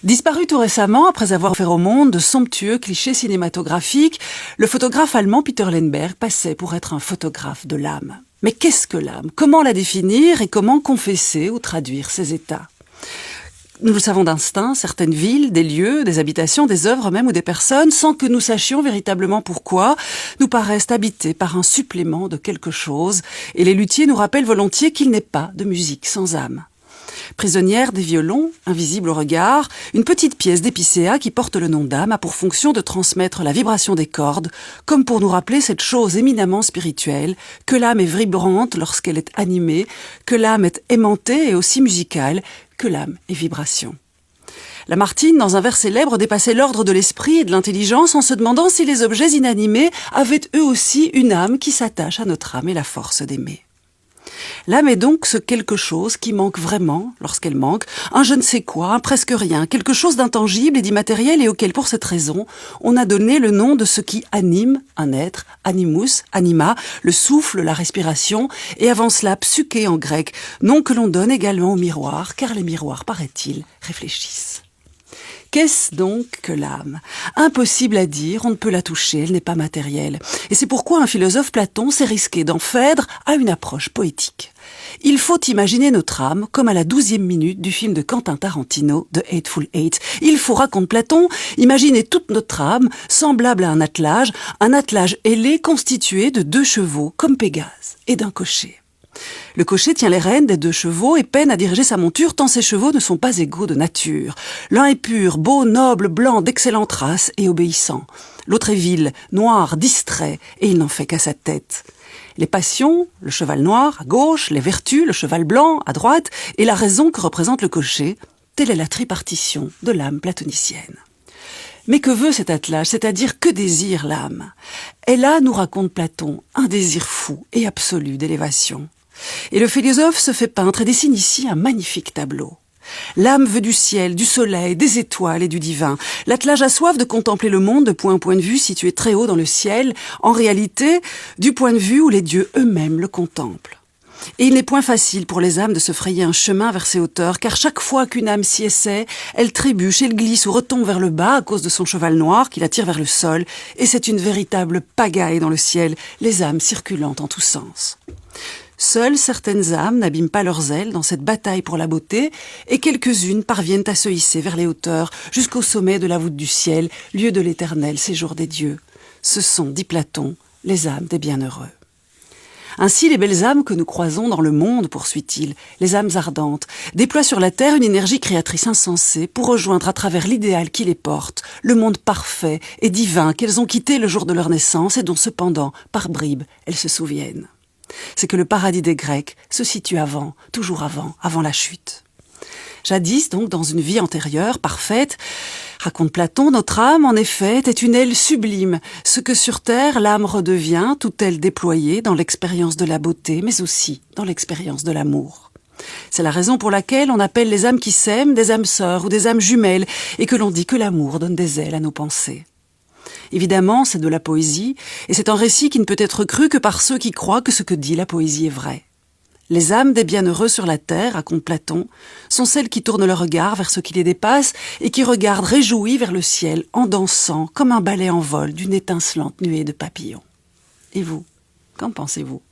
Disparu tout récemment après avoir offert au monde de somptueux clichés cinématographiques, le photographe allemand Peter Lemberg passait pour être un photographe de l'âme. Mais qu'est-ce que l'âme? Comment la définir et comment confesser ou traduire ses états? Nous le savons d'instinct, certaines villes, des lieux, des habitations, des œuvres même ou des personnes, sans que nous sachions véritablement pourquoi, nous paraissent habitées par un supplément de quelque chose, et les luthiers nous rappellent volontiers qu'il n'est pas de musique sans âme. Prisonnière des violons, invisible au regard, une petite pièce d'épicéa qui porte le nom d'âme a pour fonction de transmettre la vibration des cordes, comme pour nous rappeler cette chose éminemment spirituelle, que l'âme est vibrante lorsqu'elle est animée, que l'âme est aimantée et aussi musicale, que l'âme est vibration. Lamartine, dans un vers célèbre, dépassait l'ordre de l'esprit et de l'intelligence en se demandant si les objets inanimés avaient eux aussi une âme qui s'attache à notre âme et la force d'aimer. L'âme est donc ce quelque chose qui manque vraiment, lorsqu'elle manque, un je ne sais quoi, un presque rien, quelque chose d'intangible et d'immatériel et auquel, pour cette raison, on a donné le nom de ce qui anime un être, animus, anima, le souffle, la respiration, et avant cela psyché en grec, nom que l'on donne également au miroir, car les miroirs, paraît-il, réfléchissent. Qu'est-ce donc que l'âme? Impossible à dire, on ne peut la toucher, elle n'est pas matérielle. Et c'est pourquoi un philosophe, Platon, s'est risqué d'en faire à une approche poétique. Il faut imaginer notre âme comme à la 12e minute du film de Quentin Tarantino, The Hateful Eight. Il faut, raconte Platon, imaginer toute notre âme semblable à un attelage ailé constitué de 2 chevaux comme Pégase et d'un cocher. Le cocher tient les rênes des 2 chevaux et peine à diriger sa monture tant ces chevaux ne sont pas égaux de nature. L'un est pur, beau, noble, blanc, d'excellente race et obéissant. L'autre est vil, noir, distrait et il n'en fait qu'à sa tête. Les passions, le cheval noir à gauche, les vertus, le cheval blanc à droite et la raison que représente le cocher, telle est la tripartition de l'âme platonicienne. Mais que veut cet attelage, c'est-à-dire que désire l'âme? Elle a, nous raconte Platon, un désir fou et absolu d'élévation. Et le philosophe se fait peintre et dessine ici un magnifique tableau. L'âme veut du ciel, du soleil, des étoiles et du divin. L'attelage a soif de contempler le monde depuis un point de vue situé très haut dans le ciel, en réalité, du point de vue où les dieux eux-mêmes le contemplent. Et il n'est point facile pour les âmes de se frayer un chemin vers ces hauteurs, car chaque fois qu'une âme s'y essaie, elle trébuche, elle glisse ou retombe vers le bas à cause de son cheval noir qui la tire vers le sol, et c'est une véritable pagaille dans le ciel, les âmes circulant en tous sens. Seules certaines âmes n'abîment pas leurs ailes dans cette bataille pour la beauté, et quelques-unes parviennent à se hisser vers les hauteurs, jusqu'au sommet de la voûte du ciel, lieu de l'éternel séjour des dieux. Ce sont, dit Platon, les âmes des bienheureux. Ainsi, les belles âmes que nous croisons dans le monde, poursuit-il, les âmes ardentes, déploient sur la terre une énergie créatrice insensée pour rejoindre à travers l'idéal qui les porte, le monde parfait et divin qu'elles ont quitté le jour de leur naissance et dont cependant, par bribes, elles se souviennent. C'est que le paradis des Grecs se situe avant, toujours avant la chute. Jadis, donc, dans une vie antérieure, parfaite, raconte Platon, notre âme, en effet, était une aile sublime, ce que sur terre l'âme redevient, toute aile déployée dans l'expérience de la beauté, mais aussi dans l'expérience de l'amour. C'est la raison pour laquelle on appelle les âmes qui s'aiment des âmes sœurs ou des âmes jumelles, et que l'on dit que l'amour donne des ailes à nos pensées. Évidemment, c'est de la poésie, et c'est un récit qui ne peut être cru que par ceux qui croient que ce que dit la poésie est vrai. Les âmes des bienheureux sur la terre, raconte Platon, sont celles qui tournent leur regard vers ce qui les dépasse et qui regardent réjouies vers le ciel en dansant comme un balai en vol d'une étincelante nuée de papillons. Et vous, qu'en pensez-vous ?